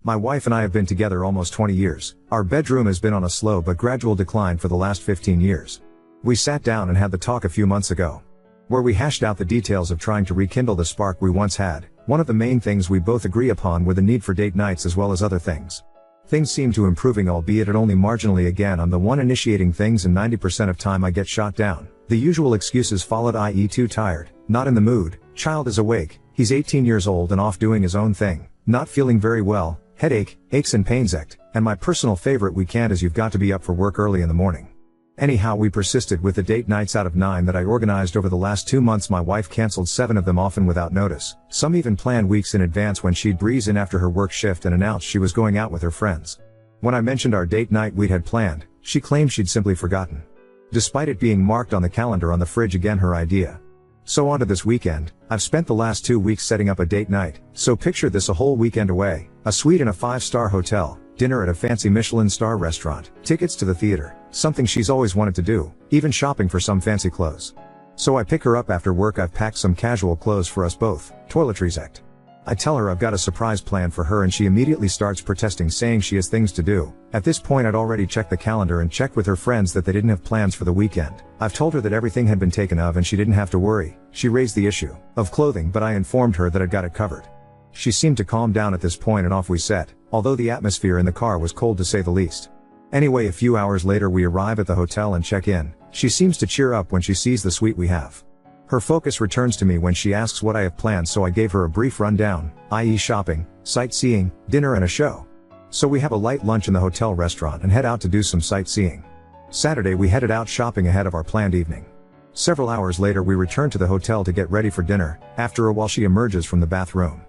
My wife and I have been together almost 20 years. Our bedroom has been on a slow but gradual decline for the last 15 years. We sat down and had the talk a few months ago, where we hashed out the details of trying to rekindle the spark we once had. One of the main things we both agree upon were the need for date nights as well as other things. Things seem to improving, albeit at only marginally. Again, I'm the one initiating things, and 90% of time I get shot down. The usual excuses followed, i.e. too tired, not in the mood, child is awake, he's 18 years old and off doing his own thing, not feeling very well, headache, aches and pains act, and my personal favorite, we can't, as you've got to be up for work early in the morning. Anyhow, we persisted with the date nights. Out of 9 that I organized over the last 2 months, my wife canceled 7 of them, often without notice. Some even planned weeks in advance, when she'd breeze in after her work shift and announce she was going out with her friends. When I mentioned our date night we'd had planned, she claimed she'd simply forgotten, despite it being marked on the calendar on the fridge. Again, her idea. So on to this weekend. I've spent the last 2 weeks setting up a date night. So picture this: a whole weekend away, a suite in a 5-star hotel, dinner at a fancy Michelin star restaurant, tickets to the theater, something she's always wanted to do, even shopping for some fancy clothes. So I pick her up after work. I've packed some casual clothes for us both, toiletries act. I tell her I've got a surprise plan for her, and she immediately starts protesting, saying she has things to do. At this point, I'd already checked the calendar and checked with her friends that they didn't have plans for the weekend. I've told her that everything had been taken of and she didn't have to worry. She raised the issue of clothing, but I informed her that I'd got it covered. She seemed to calm down at this point, and off we set, although the atmosphere in the car was cold to say the least. Anyway, a few hours later we arrive at the hotel and check in. She seems to cheer up when she sees the suite we have. Her focus returns to me when she asks what I have planned, so I gave her a brief rundown, i.e. shopping, sightseeing, dinner and a show. So we have a light lunch in the hotel restaurant and head out to do some sightseeing. Saturday we headed out shopping ahead of our planned evening. Several hours later we return to the hotel to get ready for dinner. After a while she emerges from the bathroom.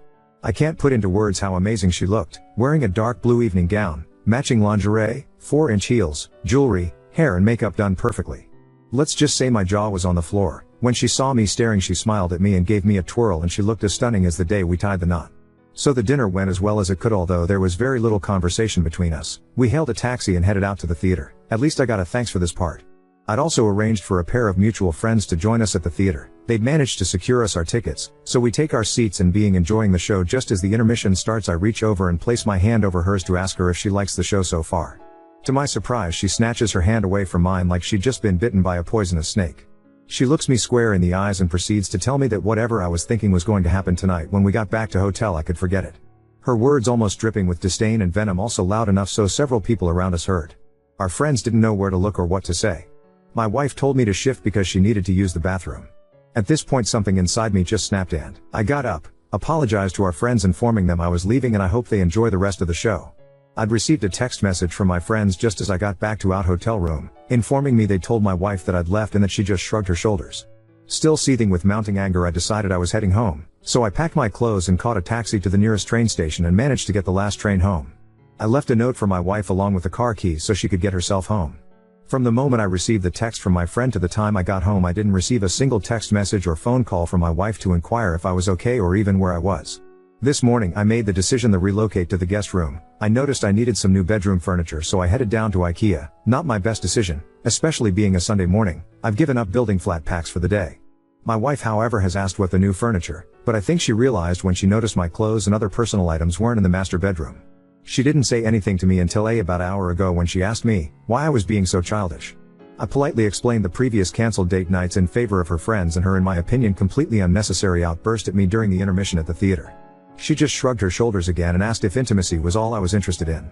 I can't put into words how amazing she looked, wearing a dark blue evening gown, matching lingerie, 4-inch heels, jewelry, hair and makeup done perfectly. Let's just say my jaw was on the floor. When she saw me staring, she smiled at me and gave me a twirl, and she looked as stunning as the day we tied the knot. So the dinner went as well as it could, although there was very little conversation between us. We hailed a taxi and headed out to the theater. At least I got a thanks for this part. I'd also arranged for a pair of mutual friends to join us at the theater. They'd managed to secure us our tickets, so we take our seats and being enjoying the show. Just as the intermission starts, I reach over and place my hand over hers to ask her if she likes the show so far. To my surprise, she snatches her hand away from mine like she'd just been bitten by a poisonous snake. She looks me square in the eyes and proceeds to tell me that whatever I was thinking was going to happen tonight when we got back to hotel, I could forget it. Her words almost dripping with disdain and venom, also loud enough so several people around us heard. Our friends didn't know where to look or what to say. My wife told me to shift because she needed to use the bathroom. At this point something inside me just snapped and I got up, apologized to our friends, informing them I was leaving and I hope they enjoy the rest of the show. I'd received a text message from my friends just as I got back to our hotel room, informing me they'd told my wife that I'd left and that she just shrugged her shoulders. Still seething with mounting anger, I decided I was heading home, so I packed my clothes and caught a taxi to the nearest train station and managed to get the last train home. I left a note for my wife along with the car keys so she could get herself home. From the moment I received the text from my friend to the time I got home, I didn't receive a single text message or phone call from my wife to inquire if I was okay or even where I was. This morning I made the decision to relocate to the guest room. I noticed I needed some new bedroom furniture, so I headed down to IKEA. Not my best decision, especially being a Sunday morning. I've given up building flat packs for the day. My wife, however, has asked what the new furniture, but I think she realized when she noticed my clothes and other personal items weren't in the master bedroom. She didn't say anything to me until about an hour ago when she asked me why I was being so childish. I politely explained the previous canceled date nights in favor of her friends and her, in my opinion, completely unnecessary outburst at me during the intermission at the theater. She just shrugged her shoulders again and asked if intimacy was all I was interested in.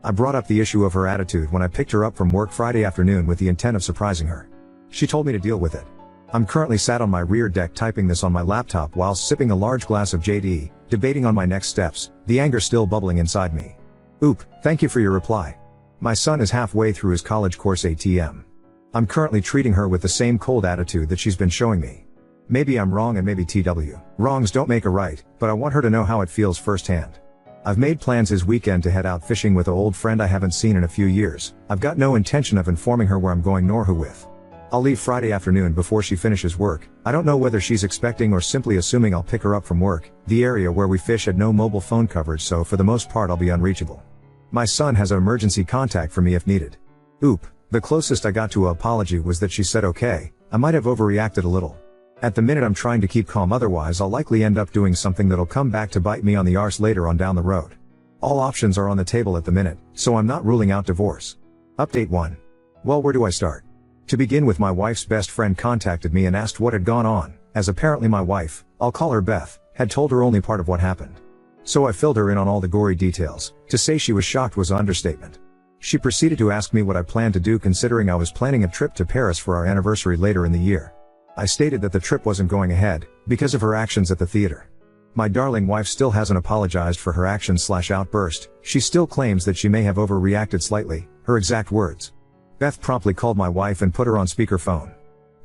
I brought up the issue of her attitude when I picked her up from work Friday afternoon with the intent of surprising her. She told me to deal with it. I'm currently sat on my rear deck typing this on my laptop while sipping a large glass of JD, debating on my next steps, the anger still bubbling inside me. Oop, thank you for your reply. My son is halfway through his college course ATM. I'm currently treating her with the same cold attitude that she's been showing me. Maybe I'm wrong and maybe TW. Wrongs don't make a right, but I want her to know how it feels firsthand. I've made plans this weekend to head out fishing with an old friend I haven't seen in a few years. I've got no intention of informing her where I'm going nor who with. I'll leave Friday afternoon before she finishes work. I don't know whether she's expecting or simply assuming I'll pick her up from work. The area where we fish had no mobile phone coverage, so for the most part I'll be unreachable. My son has an emergency contact for me if needed. Oop, the closest I got to an apology was that she said okay. I might have overreacted a little. At the minute I'm trying to keep calm, otherwise I'll likely end up doing something that'll come back to bite me on the arse later on down the road. All options are on the table at the minute, so I'm not ruling out divorce. Update 1. Well, where do I start? To begin with, my wife's best friend contacted me and asked what had gone on, as apparently my wife, I'll call her Beth, had told her only part of what happened. So I filled her in on all the gory details. To say she was shocked was an understatement. She proceeded to ask me what I planned to do, considering I was planning a trip to Paris for our anniversary later in the year. I stated that the trip wasn't going ahead, because of her actions at the theater. My darling wife still hasn't apologized for her actions/outburst. She still claims that she may have overreacted slightly, her exact words. Beth promptly called my wife and put her on speakerphone.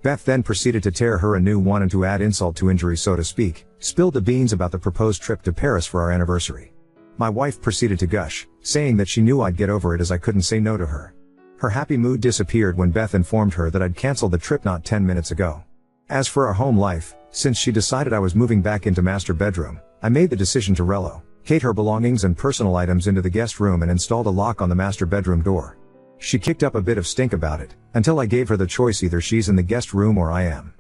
Beth then proceeded to tear her a new one and, to add insult to injury so to speak, spilled the beans about the proposed trip to Paris for our anniversary. My wife proceeded to gush, saying that she knew I'd get over it as I couldn't say no to her. Her happy mood disappeared when Beth informed her that I'd canceled the trip not 10 minutes ago. As for our home life, since she decided I was moving back into master bedroom, I made the decision to relocate her belongings and personal items into the guest room and installed a lock on the master bedroom door. She kicked up a bit of stink about it, until I gave her the choice: either she's in the guest room or I am.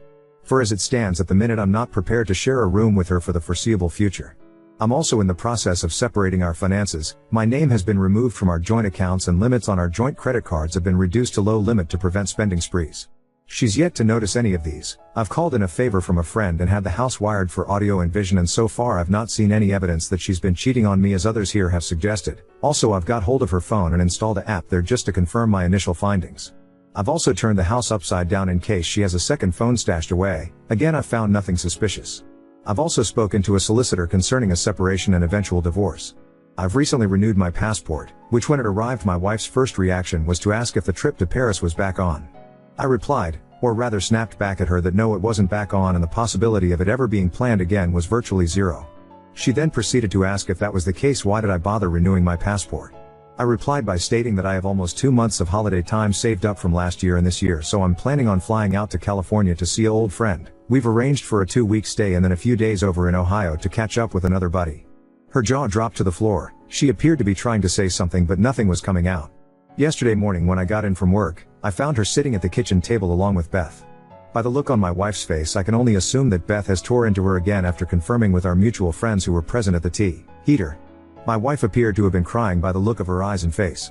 For as it stands at the minute, I'm not prepared to share a room with her for the foreseeable future. I'm also in the process of separating our finances. My name has been removed from our joint accounts and limits on our joint credit cards have been reduced to low limit to prevent spending sprees. She's yet to notice any of these. I've called in a favor from a friend and had the house wired for audio and vision, and so far I've not seen any evidence that she's been cheating on me as others here have suggested. Also, I've got hold of her phone and installed an app there just to confirm my initial findings. I've also turned the house upside down in case she has a second phone stashed away. Again, I've found nothing suspicious. I've also spoken to a solicitor concerning a separation and eventual divorce. I've recently renewed my passport, which when it arrived my wife's first reaction was to ask if the trip to Paris was back on. I replied, or rather snapped back at her, that no, it wasn't back on and the possibility of it ever being planned again was virtually zero. She then proceeded to ask if that was the case, why did I bother renewing my passport? I replied by stating that I have almost 2 months of holiday time saved up from last year and this year, so I'm planning on flying out to California to see an old friend. We've arranged for a 2-week stay and then a few days over in Ohio to catch up with another buddy. Her jaw dropped to the floor. She appeared to be trying to say something but nothing was coming out. Yesterday morning when I got in from work, I found her sitting at the kitchen table along with Beth. By the look on my wife's face, I can only assume that Beth has tore into her again after confirming with our mutual friends who were present at the tea heater. My wife appeared to have been crying by the look of her eyes and face.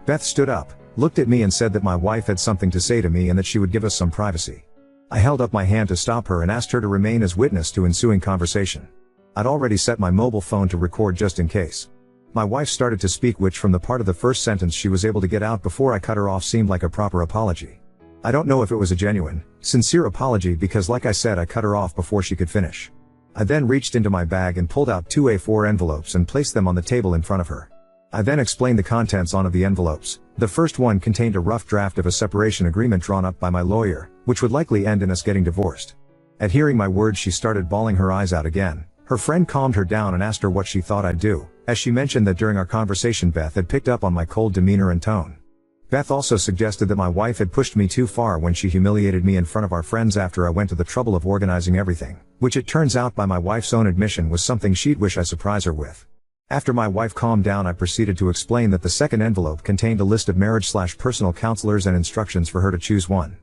Beth stood up, looked at me and said that my wife had something to say to me and that she would give us some privacy. I held up my hand to stop her and asked her to remain as witness to ensuing conversation. I'd already set my mobile phone to record just in case. My wife started to speak, which from the part of the first sentence she was able to get out before I cut her off seemed like a proper apology. I don't know if it was a genuine, sincere apology because, like I said, I cut her off before she could finish. I then reached into my bag and pulled out 2 A4 envelopes and placed them on the table in front of her. I then explained the contents on of the envelopes. The first one contained a rough draft of a separation agreement drawn up by my lawyer, which would likely end in us getting divorced. At hearing my words, she started bawling her eyes out again. Her friend calmed her down and asked her what she thought I'd do, as she mentioned that during our conversation Beth had picked up on my cold demeanor and tone. Beth also suggested that my wife had pushed me too far when she humiliated me in front of our friends after I went to the trouble of organizing everything, which it turns out by my wife's own admission was something she'd wish I surprise her with. After my wife calmed down, I proceeded to explain that the second envelope contained a list of marriage/personal counselors and instructions for her to choose one.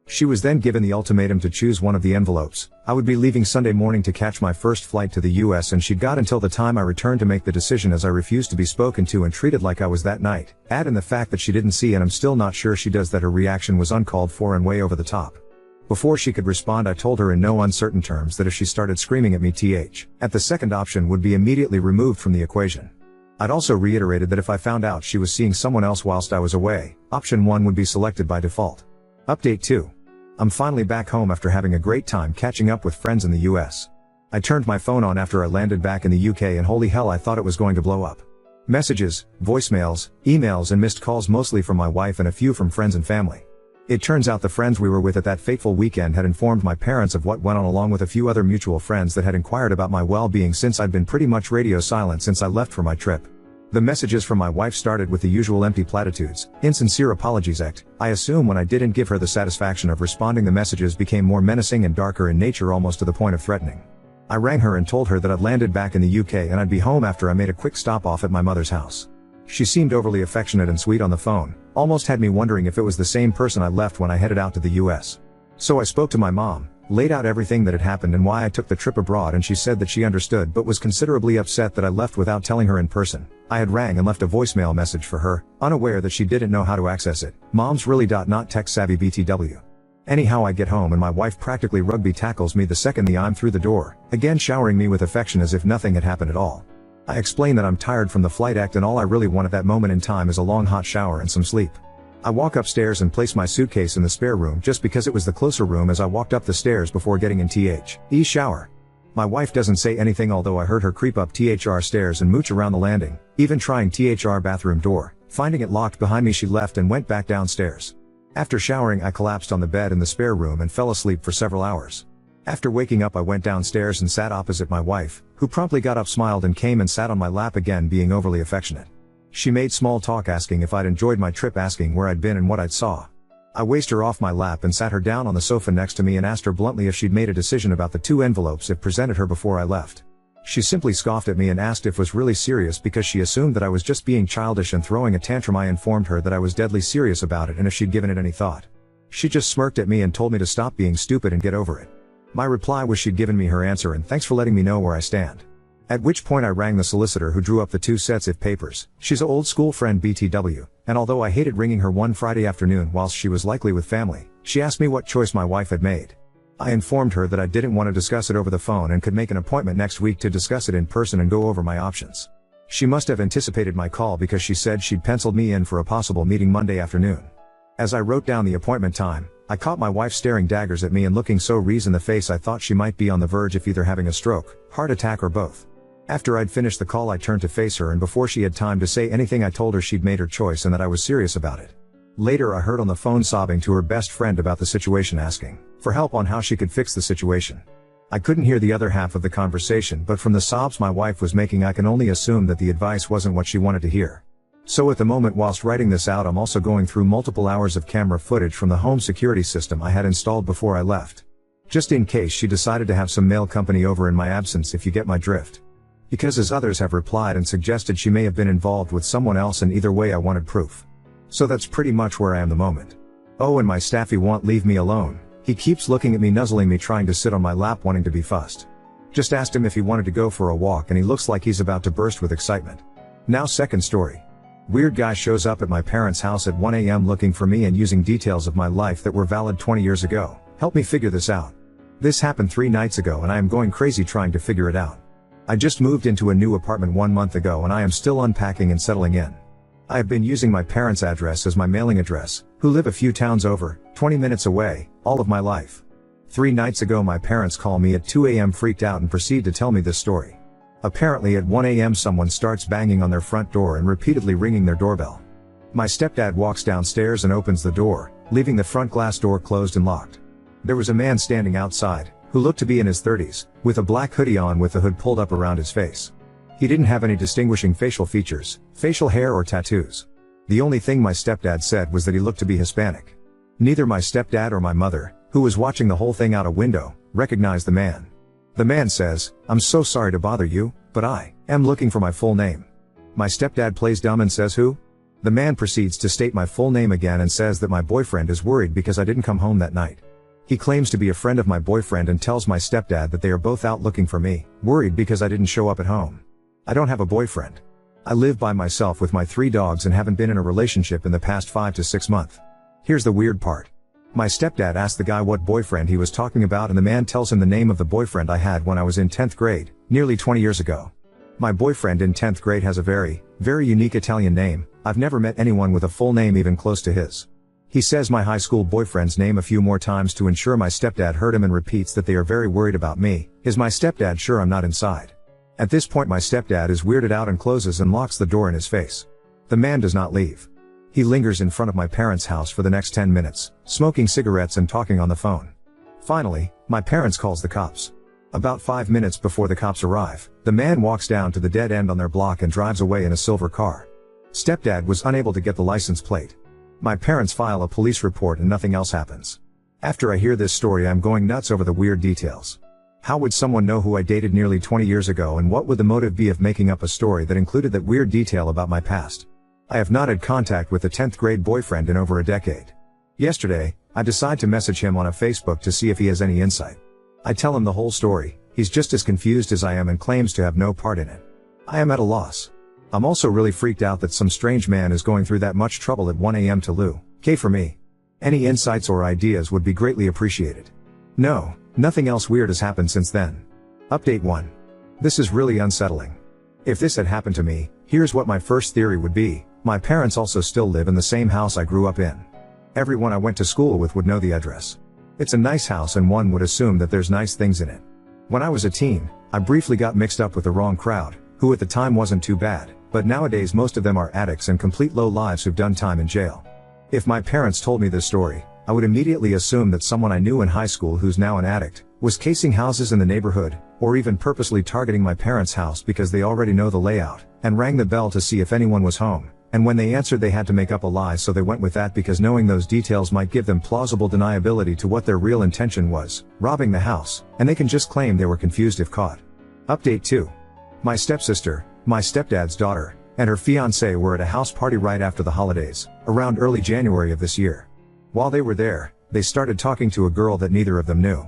She was then given the ultimatum to choose one of the envelopes. I would be leaving Sunday morning to catch my first flight to the US and she'd got until the time I returned to make the decision, as I refused to be spoken to and treated like I was that night. Add in the fact that she didn't see, and I'm still not sure she does, that her reaction was uncalled for and way over the top. Before she could respond, I told her in no uncertain terms that if she started screaming at me at the second option would be immediately removed from the equation. I'd also reiterated that if I found out she was seeing someone else whilst I was away, option 1 would be selected by default. Update 2. I'm finally back home after having a great time catching up with friends in the US. I turned my phone on after I landed back in the UK and holy hell, I thought it was going to blow up. Messages, voicemails, emails and missed calls, mostly from my wife and a few from friends and family. It turns out the friends we were with at that fateful weekend had informed my parents of what went on, along with a few other mutual friends that had inquired about my well-being since I'd been pretty much radio silent since I left for my trip. The messages from my wife started with the usual empty platitudes, insincere apologies act. I assume when I didn't give her the satisfaction of responding, the messages became more menacing and darker in nature, almost to the point of threatening. I rang her and told her that I'd landed back in the UK and I'd be home after I made a quick stop off at my mother's house. She seemed overly affectionate and sweet on the phone, almost had me wondering if it was the same person I left when I headed out to the US. So I spoke to my mom, Laid out everything that had happened and why I took the trip abroad, and she said that she understood but was considerably upset that I left without telling her in person. I had rang and left a voicemail message for her, unaware that she didn't know how to access it. Mom's really not tech savvy BTW. Anyhow, I get home and my wife practically rugby tackles me the second I'm through the door, again showering me with affection as if nothing had happened at all. I explain that I'm tired from the flight act and all I really want at that moment in time is a long hot shower and some sleep. I walk upstairs and place my suitcase in the spare room just because it was the closer room as I walked up the stairs before getting in the shower. My wife doesn't say anything, although I heard her creep up THR stairs and mooch around the landing, even trying THR bathroom door. Finding it locked behind me, she left and went back downstairs. After showering, I collapsed on the bed in the spare room and fell asleep for several hours. After waking up, I went downstairs and sat opposite my wife, who promptly got up, smiled and came and sat on my lap again, being overly affectionate. She made small talk, asking if I'd enjoyed my trip, asking where I'd been and what I'd saw. I whisked her off my lap and sat her down on the sofa next to me and asked her bluntly if she'd made a decision about the 2 envelopes if presented her before I left. She simply scoffed at me and asked if it was really serious because she assumed that I was just being childish and throwing a tantrum. I informed her that I was deadly serious about it and if she'd given it any thought. She just smirked at me and told me to stop being stupid and get over it. My reply was she'd given me her answer and thanks for letting me know where I stand. At which point I rang the solicitor who drew up the 2 sets of papers. She's an old school friend BTW, and although I hated ringing her one Friday afternoon whilst she was likely with family, she asked me what choice my wife had made. I informed her that I didn't want to discuss it over the phone and could make an appointment next week to discuss it in person and go over my options. She must have anticipated my call because she said she'd penciled me in for a possible meeting Monday afternoon. As I wrote down the appointment time, I caught my wife staring daggers at me and looking so wreathed in the face I thought she might be on the verge of either having a stroke, heart attack or both. After I'd finished the call, I turned to face her, and before she had time to say anything I told her she'd made her choice and that I was serious about it. Later I heard on the phone sobbing to her best friend about the situation, asking for help on how she could fix the situation. I couldn't hear the other half of the conversation, but from the sobs my wife was making I can only assume that the advice wasn't what she wanted to hear. So at the moment whilst writing this out, I'm also going through multiple hours of camera footage from the home security system I had installed before I left. Just in case she decided to have some mail company over in my absence, if you get my drift. Because as others have replied and suggested, she may have been involved with someone else, and either way I wanted proof. So that's pretty much where I am the moment. Oh, and my staffy won't leave me alone. He keeps looking at me, nuzzling me, trying to sit on my lap, wanting to be fussed. Just asked him if he wanted to go for a walk and he looks like he's about to burst with excitement. Now, second story. Weird guy shows up at my parents' house at 1 a.m. looking for me and using details of my life that were valid 20 years ago. Help me figure this out. This happened 3 nights ago and I am going crazy trying to figure it out. I just moved into a new apartment 1 month ago and I am still unpacking and settling in. I have been using my parents' address as my mailing address, who live a few towns over, 20 minutes away, all of my life. 3 nights ago my parents call me at 2 a.m. freaked out and proceed to tell me this story. Apparently at 1 a.m. someone starts banging on their front door and repeatedly ringing their doorbell. My stepdad walks downstairs and opens the door, leaving the front glass door closed and locked. There was a man standing outside, who looked to be in his 30s, with a black hoodie on with the hood pulled up around his face. He didn't have any distinguishing facial features, facial hair or tattoos. The only thing my stepdad said was that he looked to be Hispanic. Neither my stepdad or my mother, who was watching the whole thing out a window, recognized the man. The man says, "I'm so sorry to bother you, but I am looking for my full name." My stepdad plays dumb and says, "Who?" The man proceeds to state my full name again and says that my boyfriend is worried because I didn't come home that night. He claims to be a friend of my boyfriend and tells my stepdad that they are both out looking for me, worried because I didn't show up at home. I don't have a boyfriend. I live by myself with my 3 dogs and haven't been in a relationship in the past 5 to 6 months. Here's the weird part. My stepdad asked the guy what boyfriend he was talking about and the man tells him the name of the boyfriend I had when I was in 10th grade, nearly 20 years ago. My boyfriend in 10th grade has a very, very unique Italian name. I've never met anyone with a full name even close to his. He says my high school boyfriend's name a few more times to ensure my stepdad heard him and repeats that they are very worried about me. Is my stepdad sure I'm not inside? At this point my stepdad is weirded out and closes and locks the door in his face. The man does not leave. He lingers in front of my parents' house for the next 10 minutes, smoking cigarettes and talking on the phone. Finally, my parents calls the cops. About 5 minutes before the cops arrive, the man walks down to the dead end on their block and drives away in a silver car. Stepdad was unable to get the license plate. My parents file a police report and nothing else happens. After I hear this story I'm going nuts over the weird details. How would someone know who I dated nearly 20 years ago, and what would the motive be of making up a story that included that weird detail about my past? I have not had contact with a 10th grade boyfriend in over a decade. Yesterday, I decide to message him on a Facebook to see if he has any insight. I tell him the whole story. He's just as confused as I am and claims to have no part in it. I am at a loss. I'm also really freaked out that some strange man is going through that much trouble at 1 a.m. to Lou K for me. Any insights or ideas would be greatly appreciated. No, nothing else weird has happened since then. Update 1. This is really unsettling. If this had happened to me, here's what my first theory would be. My parents also still live in the same house I grew up in. Everyone I went to school with would know the address. It's a nice house and one would assume that there's nice things in it. When I was a teen, I briefly got mixed up with the wrong crowd, who at the time wasn't too bad, but nowadays most of them are addicts and complete low lives who've done time in jail. If my parents told me this story, I would immediately assume that someone I knew in high school who's now an addict, was casing houses in the neighborhood, or even purposely targeting my parents' house because they already know the layout, and rang the bell to see if anyone was home. And when they answered they had to make up a lie, so they went with that because knowing those details might give them plausible deniability to what their real intention was, robbing the house, and they can just claim they were confused if caught. Update 2. My stepsister, my stepdad's daughter, and her fiancé were at a house party right after the holidays, around early January of this year. While they were there, they started talking to a girl that neither of them knew.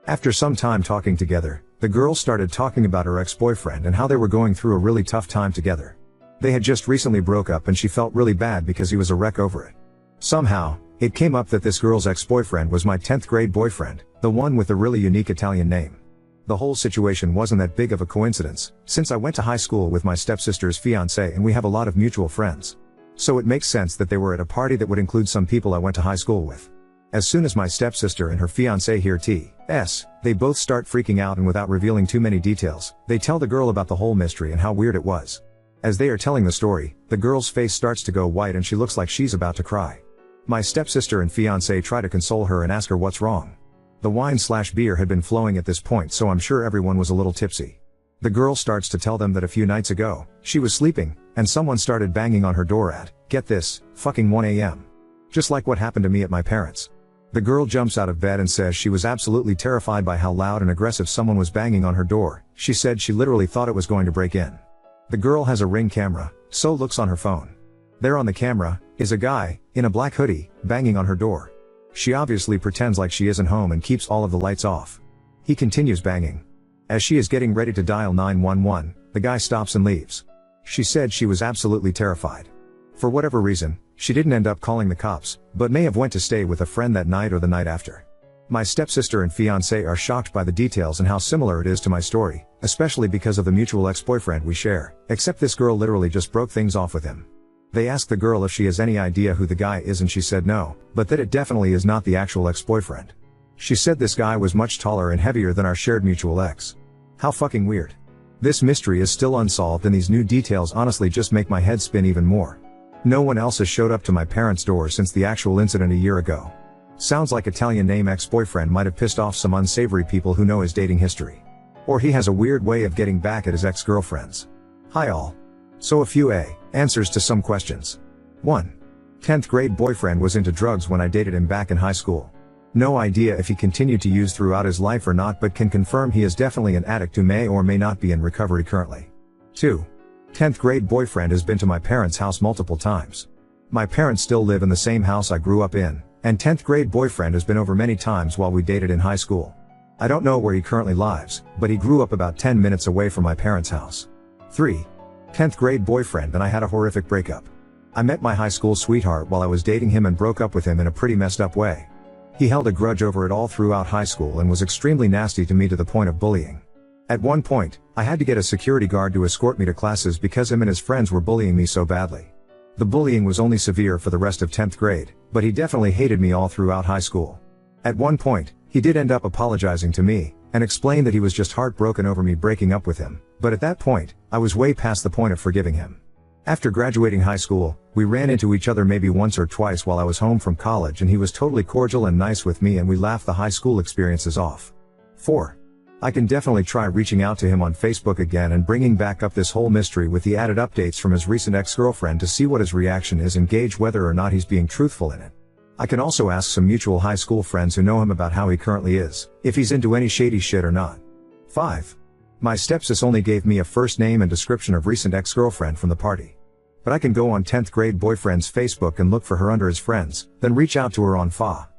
After some time talking together, the girl started talking about her ex-boyfriend and how they were going through a really tough time together. They had just recently broke up and she felt really bad because he was a wreck over it. Somehow, it came up that this girl's ex-boyfriend was my 10th grade boyfriend, the one with the really unique Italian name. The whole situation wasn't that big of a coincidence, since I went to high school with my stepsister's fiancé and we have a lot of mutual friends. So it makes sense that they were at a party that would include some people I went to high school with. As soon as my stepsister and her fiancé hear T.S., they both start freaking out, and without revealing too many details, they tell the girl about the whole mystery and how weird it was. As they are telling the story, the girl's face starts to go white and she looks like she's about to cry. My stepsister and fiancé try to console her and ask her what's wrong. The wine/beer had been flowing at this point, so I'm sure everyone was a little tipsy. The girl starts to tell them that a few nights ago, she was sleeping, and someone started banging on her door at, get this, fucking 1 a.m. Just like what happened to me at my parents'. The girl jumps out of bed and says she was absolutely terrified by how loud and aggressive someone was banging on her door. She said she literally thought it was going to break in. The girl has a Ring camera, so looks on her phone. There on the camera, is a guy, in a black hoodie, banging on her door. She obviously pretends like she isn't home and keeps all of the lights off. He continues banging. As she is getting ready to dial 911, the guy stops and leaves. She said she was absolutely terrified. For whatever reason, she didn't end up calling the cops, but may have went to stay with a friend that night or the night after. My stepsister and fiancé are shocked by the details and how similar it is to my story, especially because of the mutual ex-boyfriend we share, except this girl literally just broke things off with him. They ask the girl if she has any idea who the guy is and she said no, but that it definitely is not the actual ex-boyfriend. She said this guy was much taller and heavier than our shared mutual ex. How fucking weird. This mystery is still unsolved and these new details honestly just make my head spin even more. No one else has showed up to my parents' door since the actual incident a year ago. Sounds like Italian name ex-boyfriend might have pissed off some unsavory people who know his dating history. Or he has a weird way of getting back at his ex-girlfriends. Hi all. So a few answers to some questions. 1. 10th grade boyfriend was into drugs when I dated him back in high school. No idea if he continued to use throughout his life or not, but can confirm he is definitely an addict who may or may not be in recovery currently. 2. 10th grade boyfriend has been to my parents' house multiple times. My parents still live in the same house I grew up in, and 10th grade boyfriend has been over many times while we dated in high school. I don't know where he currently lives, but he grew up about 10 minutes away from my parents' house. 3. 10th grade boyfriend and I had a horrific breakup. I met my high school sweetheart while I was dating him and broke up with him in a pretty messed up way. He held a grudge over it all throughout high school and was extremely nasty to me to the point of bullying. At one point, I had to get a security guard to escort me to classes because him and his friends were bullying me so badly. The bullying was only severe for the rest of 10th grade, but he definitely hated me all throughout high school. At one point, he did end up apologizing to me, and explained that he was just heartbroken over me breaking up with him, but at that point, I was way past the point of forgiving him. After graduating high school, we ran into each other maybe once or twice while I was home from college and he was totally cordial and nice with me and we laughed the high school experiences off. 4. I can definitely try reaching out to him on Facebook again and bringing back up this whole mystery with the added updates from his recent ex-girlfriend to see what his reaction is and gauge whether or not he's being truthful in it. I can also ask some mutual high school friends who know him about how he currently is, if he's into any shady shit or not. 5. My stepsis only gave me a first name and description of recent ex-girlfriend from the party. But I can go on 10th grade boyfriend's Facebook and look for her under his friends, then reach out to her on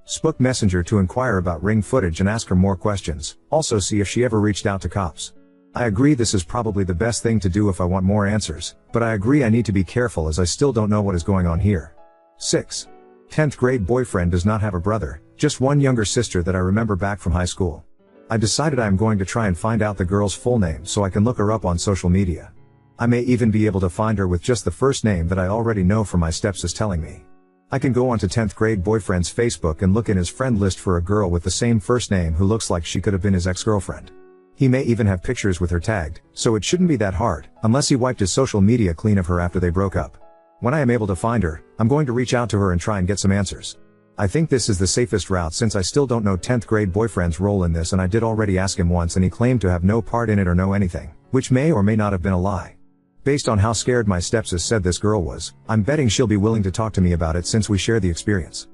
Spook Messenger to inquire about ring footage and ask her more questions, also see if she ever reached out to cops. I agree this is probably the best thing to do if I want more answers, but I agree I need to be careful as I still don't know what is going on here. 6. 10th grade boyfriend does not have a brother, just one younger sister that I remember back from high school. I decided I am going to try and find out the girl's full name so I can look her up on social media. I may even be able to find her with just the first name that I already know from my steps is telling me. I can go onto 10th grade boyfriend's Facebook and look in his friend list for a girl with the same first name who looks like she could have been his ex-girlfriend. He may even have pictures with her tagged, so it shouldn't be that hard, unless he wiped his social media clean of her after they broke up. When I am able to find her, I'm going to reach out to her and try and get some answers. I think this is the safest route since I still don't know 10th grade boyfriend's role in this, and I did already ask him once and he claimed to have no part in it or know anything, which may or may not have been a lie. Based on how scared my stepsis said this girl was, I'm betting she'll be willing to talk to me about it since we share the experience.